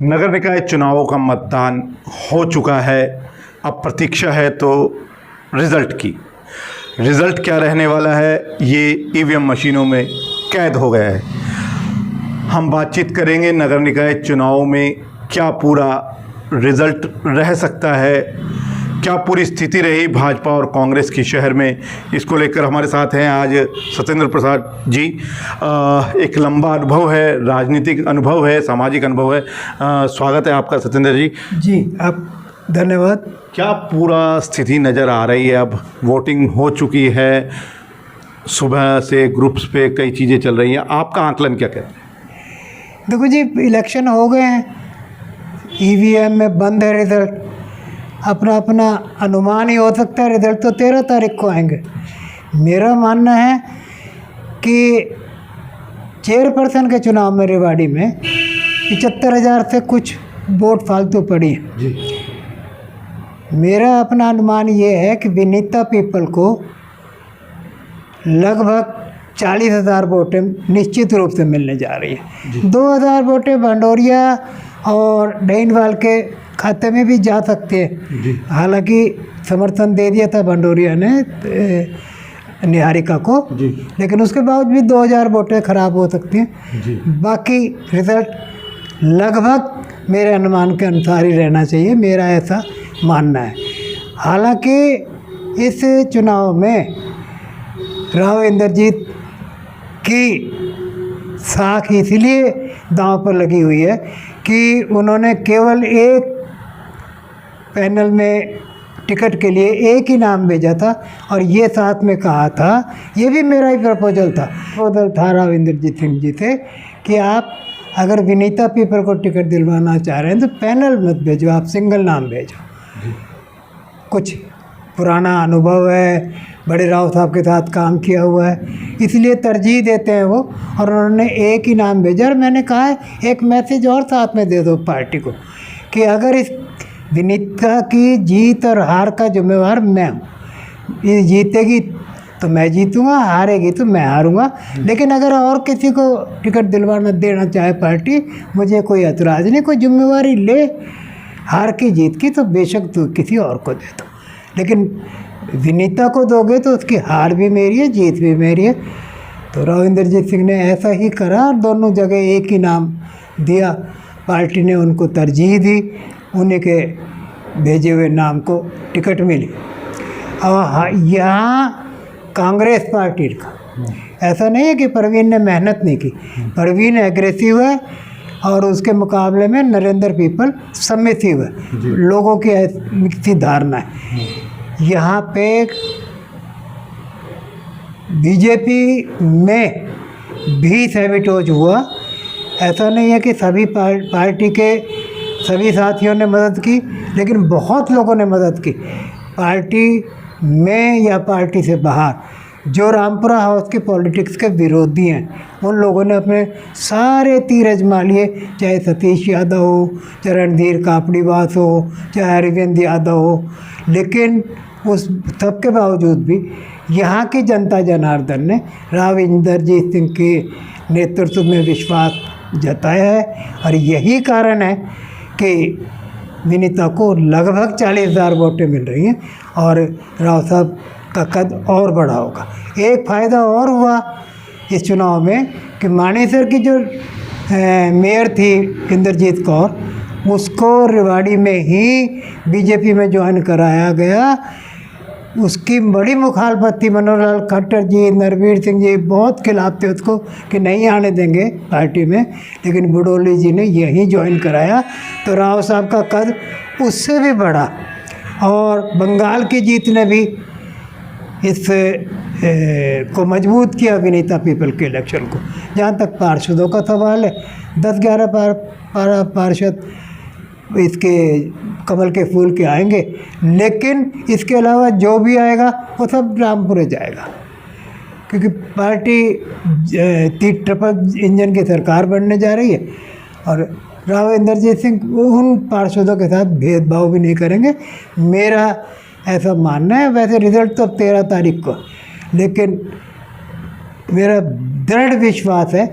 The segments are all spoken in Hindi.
नगर निकाय चुनावों का मतदान हो चुका है। अब प्रतीक्षा है तो रिज़ल्ट की। रिज़ल्ट क्या रहने वाला है ये ईवीएम मशीनों में कैद हो गया है। हम बातचीत करेंगे नगर निकाय चुनाव में क्या पूरा रिज़ल्ट रह सकता है, क्या पूरी स्थिति रही भाजपा और कांग्रेस की शहर में। इसको लेकर हमारे साथ हैं आज सत्येंद्र प्रसाद जी। एक लंबा अनुभव है, राजनीतिक अनुभव है, सामाजिक अनुभव है। स्वागत है आपका सत्येंद्र जी। जी आप धन्यवाद। क्या पूरा स्थिति नज़र आ रही है? अब वोटिंग हो चुकी है, सुबह से ग्रुप्स पे कई चीज़ें चल रही हैं, आपका आकलन क्या कहते हैं? देखो जी, इलेक्शन हो गए हैं, ईवीएम में बंद है रिज़ल्ट। अपना अपना अनुमान ही हो सकता है, रिज़ल्ट तो 13 तारीख को आएंगे। मेरा मानना है कि चेयरपर्सन के चुनाव में रेवाड़ी में 75,000 से कुछ वोट फालतू पड़ी है जी। मेरा अपना अनुमान ये है कि विनीता पीपल को लगभग 40,000 वोटें निश्चित रूप से मिलने जा रही है। 2,000 वोटें भंडोरिया और डेनवाल के खाते में भी जा सकते हैं। हालांकि समर्थन दे दिया था भंडोरिया ने निहारिका को, लेकिन उसके बावजूद भी 2,000 वोटें खराब हो सकती हैं। बाकी रिज़ल्ट लगभग मेरे अनुमान के अनुसार ही रहना चाहिए, मेरा ऐसा मानना है। हालांकि इस चुनाव में राव इंद्रजीत की साख इसलिए दांव पर लगी हुई है कि उन्होंने केवल एक पैनल में टिकट के लिए एक ही नाम भेजा था और ये साथ में कहा था, ये भी मेरा ही प्रपोजल था राव इंद्रजीत सिंह जी से कि आप अगर विनीता पीपल को टिकट दिलवाना चाह रहे हैं तो पैनल मत भेजो, आप सिंगल नाम भेजो। कुछ पुराना अनुभव है, बड़े राव साहब के साथ काम किया हुआ है, इसलिए तरजीह देते हैं वो, और उन्होंने एक ही नाम भेजा। और मैंने कहा है एक मैसेज और साथ में दे दो पार्टी को कि अगर इस विनीता की जीत और हार का जिम्मेवार मैं हूँ। ये जीतेगी तो मैं जीतूँगा, हारेगी तो मैं हारूंगा, लेकिन अगर और किसी को टिकट दिलवाना देना चाहे पार्टी, मुझे कोई ऐतराज़ नहीं, कोई जिम्मेवारी ले हार की जीत की तो बेशक तो किसी और को दे दो, लेकिन विनीता को दोगे तो उसकी हार भी मेरी है, जीत भी मेरी है। तो राव इंद्रजीत सिंह ने ऐसा ही करा और दोनों जगह एक ही नाम दिया। पार्टी ने उनको तरजीह दी, उन्हीं के भेजे हुए नाम को टिकट मिली। और यहाँ कांग्रेस पार्टी का ऐसा नहीं है कि परवीन ने मेहनत नहीं की, परवीन एग्रेसिव है और उसके मुकाबले में नरेंद्र पीपल सबमिसिव है, लोगों की ऐसी धारणा है। यहाँ पे बीजेपी में भी सैबिटोज हुआ। ऐसा नहीं है कि सभी पार्टी के सभी साथियों ने मदद की, लेकिन बहुत लोगों ने मदद की। पार्टी में या पार्टी से बाहर जो रामपुरा हाउस के पॉलिटिक्स के विरोधी हैं, उन लोगों ने अपने सारे तीर आजमा लिए, चाहे सतीश यादव हो, चाहे रणधीर कापड़ीवास हो, चाहे अरविंद यादव हो, लेकिन उस सब के बावजूद भी यहाँ की जनता जनार्दन ने राव इंद्रजीत सिंह के नेतृत्व में विश्वास जताया है। और यही कारण है कि विनीता को लगभग 40,000 वोटें मिल रही हैं और राव साहब का कद और बढ़ा होगा। एक फ़ायदा और हुआ इस चुनाव में कि मानेसर की जो मेयर थी इंद्रजीत कौर, उसको रेवाड़ी में ही बीजेपी में ज्वाइन कराया गया। उसकी बड़ी मुखालफत थी, मनोहर लाल खट्टर जी, नरवीर सिंह जी बहुत खिलाफ थे उसको कि नहीं आने देंगे पार्टी में, लेकिन बुडोली जी ने यहीं ज्वाइन कराया तो राव साहब का कद उससे भी बढ़ा। और बंगाल की जीत ने भी इस को मजबूत किया विनीता पीपल के इलेक्शन को। जहाँ तक पार्षदों का सवाल है, 10-11 पार्षद इसके कमल के फूल के आएंगे, लेकिन इसके अलावा जो भी आएगा वो सब रामपुरे जाएगा, क्योंकि पार्टी ट्रिपल इंजन की सरकार बनने जा रही है। और राव इंद्रजीत सिंह उन पार्षदों के साथ भेदभाव भी नहीं करेंगे, मेरा ऐसा मानना है। वैसे रिज़ल्ट तो 13 तारीख को, लेकिन मेरा दृढ़ विश्वास है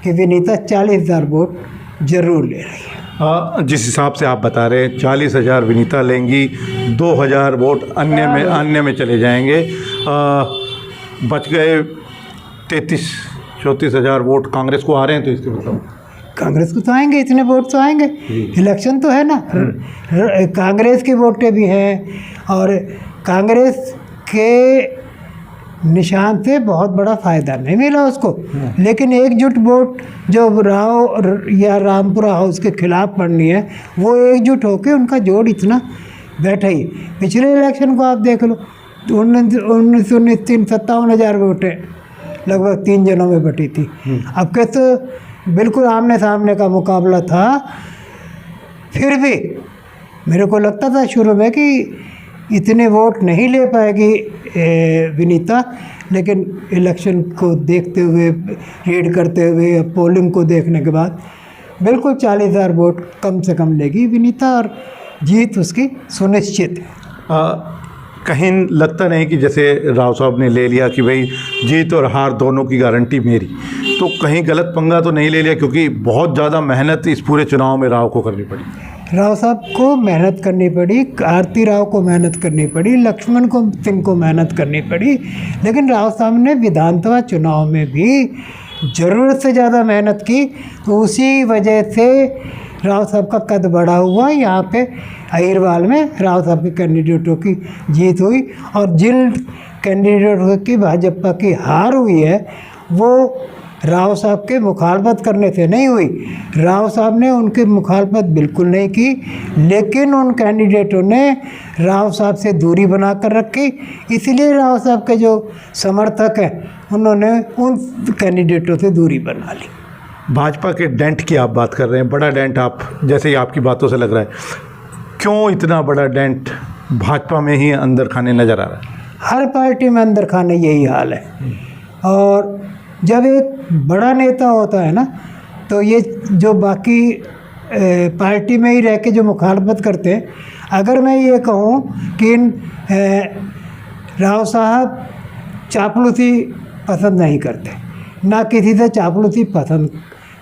कि विनीता 40,000 वोट जरूर ले रही है। जिस हिसाब से आप बता रहे हैं 40,000 विनीता लेंगी, 2,000 वोट अन्य में चले जाएंगे, बच गए 34,000 वोट कांग्रेस को आ रहे हैं, तो इसके मतलब कांग्रेस को तो आएंगे, इतने वोट तो आएंगे, इलेक्शन तो है ना। कांग्रेस की वोटें भी हैं और कांग्रेस के निशान से बहुत बड़ा फ़ायदा नहीं मिला उसको, लेकिन एकजुट वोट जो राव या रामपुरा हाउस के खिलाफ पड़नी है, वो एकजुट होकर उनका जोड़ इतना बैठा ही। पिछले इलेक्शन को आप देख लो, 57,000 वोटें लगभग 3 जनों में बटी थी। अब के तो बिल्कुल आमने सामने का मुकाबला था। फिर भी मेरे को लगता था शुरू में कि इतने वोट नहीं ले पाएगी विनीता, लेकिन इलेक्शन को देखते हुए, रीड करते हुए, पोलिंग को देखने के बाद बिल्कुल 40,000 वोट कम से कम लेगी विनीता और जीत उसकी सुनिश्चित है। कहीं लगता नहीं कि जैसे राव साहब ने ले लिया कि भाई जीत और हार दोनों की गारंटी मेरी, तो कहीं गलत पंगा तो नहीं ले लिया, क्योंकि बहुत ज़्यादा मेहनत इस पूरे चुनाव में राव को करनी पड़ी। राव साहब को मेहनत करनी पड़ी, आरती राव को मेहनत करनी पड़ी, लक्ष्मण को सिंह को मेहनत करनी पड़ी, लेकिन राव साहब ने विधानसभा चुनाव में भी ज़रूरत से ज़्यादा मेहनत की, तो उसी वजह से राव साहब का कद बढ़ा हुआ। यहाँ पे अहिरवाल में राव साहब के कैंडिडेटों की जीत हुई और जिन कैंडिडेटों की भाजपा की हार हुई है वो राव साहब के मुखालफत करने से नहीं हुई। राव साहब ने उनकी मुखालफत बिल्कुल नहीं की, लेकिन उन कैंडिडेटों ने राव साहब से दूरी बना कर रखी, इसलिए राव साहब के जो समर्थक हैं उन्होंने उन कैंडिडेटों से दूरी बना ली। भाजपा के डेंट की आप बात कर रहे हैं, बड़ा डेंट, आप जैसे ही आपकी बातों से लग रहा है, क्यों इतना बड़ा डेंट भाजपा में ही अंदर खाने नज़र आ रहा है? हर पार्टी में अंदर खाने यही हाल है। और जब एक बड़ा नेता होता है ना, तो ये जो बाकी पार्टी में ही रह के जो मुखालफत करते हैं, अगर मैं ये कहूँ कि राव साहब चापलूसी पसंद नहीं करते, ना किसी से चापलूसी पसंद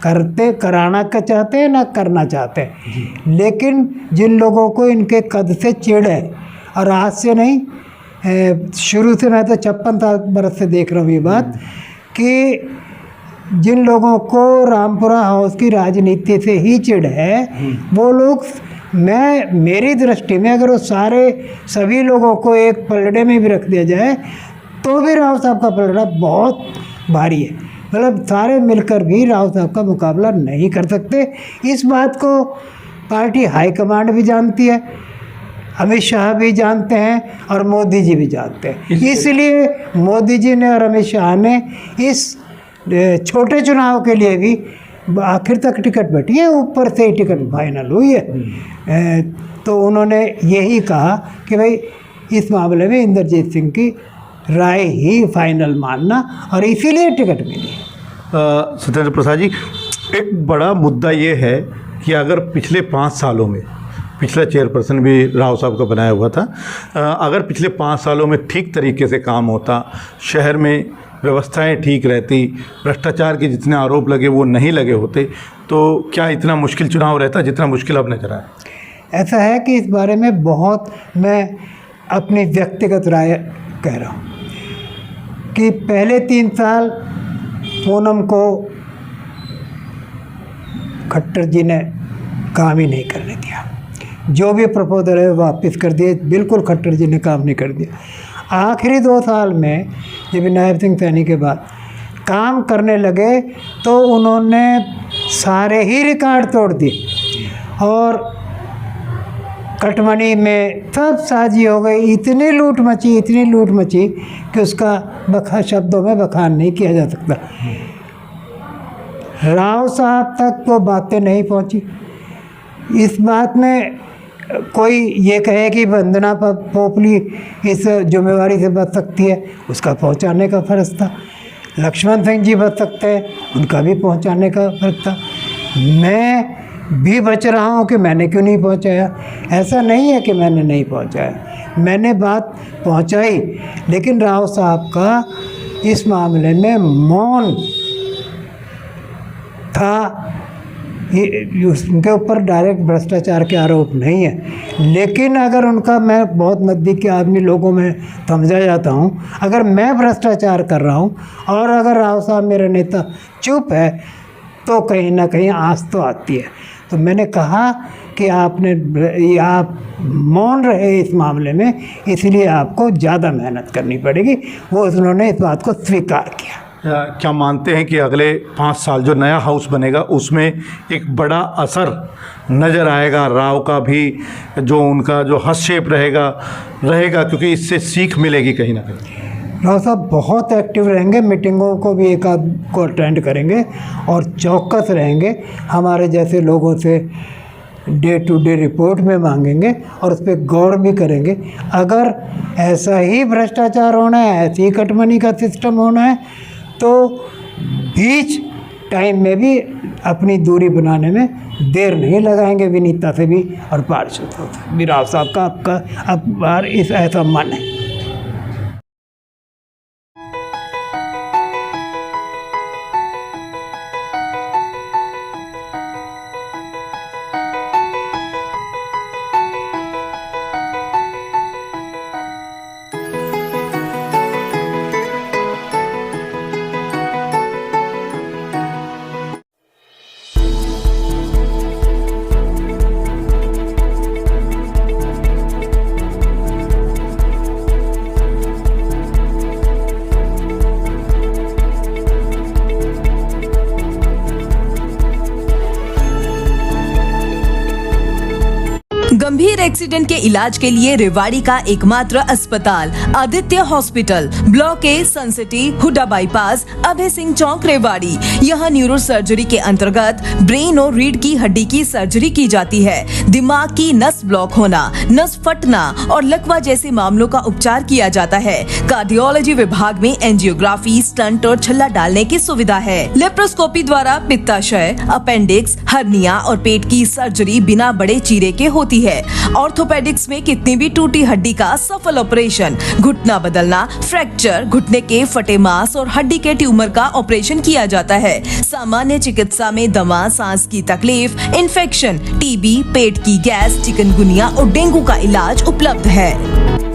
कराना का चाहते हैं ना करना चाहते हैं, लेकिन जिन लोगों को इनके कद से चिढ़ है, और आज से नहीं, शुरू से मैं तो 56 बरस से देख रहा हूँ ये बात, कि जिन लोगों को रामपुरा हाउस की राजनीति से ही चिढ़ है, वो लोग, मेरी दृष्टि में अगर वो सभी लोगों को एक पलड़े में भी रख दिया जाए तो भी राव साहब का पलड़ा बहुत भारी है। मतलब सारे मिलकर भी राव साहब का मुकाबला नहीं कर सकते। इस बात को पार्टी हाईकमांड भी जानती है, अमित शाह भी जानते हैं और मोदी जी भी जानते हैं। इसलिए मोदी जी ने और अमित शाह ने इस छोटे चुनाव के लिए भी आखिर तक टिकट बटी है, ऊपर से ही टिकट फाइनल हुई है। तो उन्होंने यही कहा कि भाई इस मामले में इंद्रजीत सिंह की राय ही फाइनल मानना, और इसीलिए टिकट मिली। सत्येंद्र प्रसाद जी, एक बड़ा मुद्दा ये है कि अगर पिछले 5 सालों में, पिछला चेयरपर्सन भी राव साहब का बनाया हुआ था, अगर पिछले 5 सालों में ठीक तरीके से काम होता, शहर में व्यवस्थाएं ठीक रहती, भ्रष्टाचार के जितने आरोप लगे वो नहीं लगे होते, तो क्या इतना मुश्किल चुनाव रहता जितना मुश्किल अब नजर आया? ऐसा है कि इस बारे में बहुत मैं अपनी व्यक्तिगत राय कह रहा हूँ कि पहले 3 साल पूनम को खट्टर जी ने काम ही नहीं करने दिया, जो भी प्रपोजल है वापस कर दिए, बिल्कुल खट्टर जी ने काम नहीं कर दिया। आखिरी 2 साल में जब नायब सिंह सैनी के बाद काम करने लगे तो उन्होंने सारे ही रिकॉर्ड तोड़ दिए और कटमनी में सब साजी हो गई। इतनी लूट मची कि उसका शब्दों में बखान नहीं किया जा सकता। राव साहब तक वो बातें नहीं पहुंची। इस बात में कोई ये कहे कि वंदना पोपली इस जिम्मेवारी से बच सकती है, उसका पहुंचाने का फ़र्ज़ था। लक्ष्मण सिंह जी बच सकते हैं, उनका भी पहुंचाने का फ़र्ज़ था। मैं भी बच रहा हूं कि मैंने क्यों नहीं पहुंचाया। ऐसा नहीं है कि मैंने नहीं पहुंचाया, मैंने बात पहुंचाई, लेकिन राव साहब का इस मामले में मौन था। उनके ऊपर डायरेक्ट भ्रष्टाचार के आरोप नहीं है, लेकिन अगर उनका, मैं बहुत नज़दीक के आदमी लोगों में समझा जाता हूँ, अगर मैं भ्रष्टाचार कर रहा हूँ और अगर राव साहब मेरा नेता चुप है तो कहीं ना कहीं आस तो आती है। तो मैंने कहा कि आप मौन रहे इस मामले में, इसलिए आपको ज़्यादा मेहनत करनी पड़ेगी। वो उन्होंने इस बात को स्वीकार किया। क्या मानते हैं कि अगले 5 साल जो नया हाउस बनेगा उसमें एक बड़ा असर नज़र आएगा राव का भी, जो उनका जो हस्तक्षेप रहेगा क्योंकि इससे सीख मिलेगी कहीं ना कहीं? राव साहब बहुत एक्टिव रहेंगे, मीटिंगों को भी एक आध को अटेंड करेंगे और चौकस रहेंगे, हमारे जैसे लोगों से डे टू डे रिपोर्ट में मांगेंगे और उस पर गौर भी करेंगे। अगर ऐसा ही भ्रष्टाचार होना है, ऐसी ही कटमनी का सिस्टम होना है, तो बीच टाइम में भी अपनी दूरी बनाने में देर नहीं लगाएंगे, विनीता से भी और पार्षद से भी। राव साहब का आपका अब बार इस ऐसा मन है। गंभीर एक्सीडेंट के इलाज के लिए रेवाड़ी का एकमात्र अस्पताल Aditya hospital, block A, sun city, HUDA bypass, Abhay Singh Chowk, Rewari. यहाँ न्यूरो सर्जरी के अंतर्गत ब्रेन और रीढ़ की हड्डी की सर्जरी की जाती है। दिमाग की नस ब्लॉक होना, नस फटना और लकवा जैसे मामलों का उपचार किया जाता है। कार्डियोलॉजी विभाग में एंजियोग्राफी, स्टंट और छल्ला डालने की सुविधा है। लेप्रोस्कोपी द्वारा पित्ताशय, अपेंडिक्स, हर्निया और पेट की सर्जरी बिना बड़े चीरे के होती है। ऑर्थोपेडिक्स में कितनी भी टूटी हड्डी का सफल ऑपरेशन, घुटना बदलना, फ्रैक्चर, घुटने के फटे मांस और हड्डी के ट्यूमर का ऑपरेशन किया जाता है। सामान्य चिकित्सा में दमा, सांस की तकलीफ, इन्फेक्शन, टीबी, पेट की गैस, चिकनगुनिया और डेंगू का इलाज उपलब्ध है।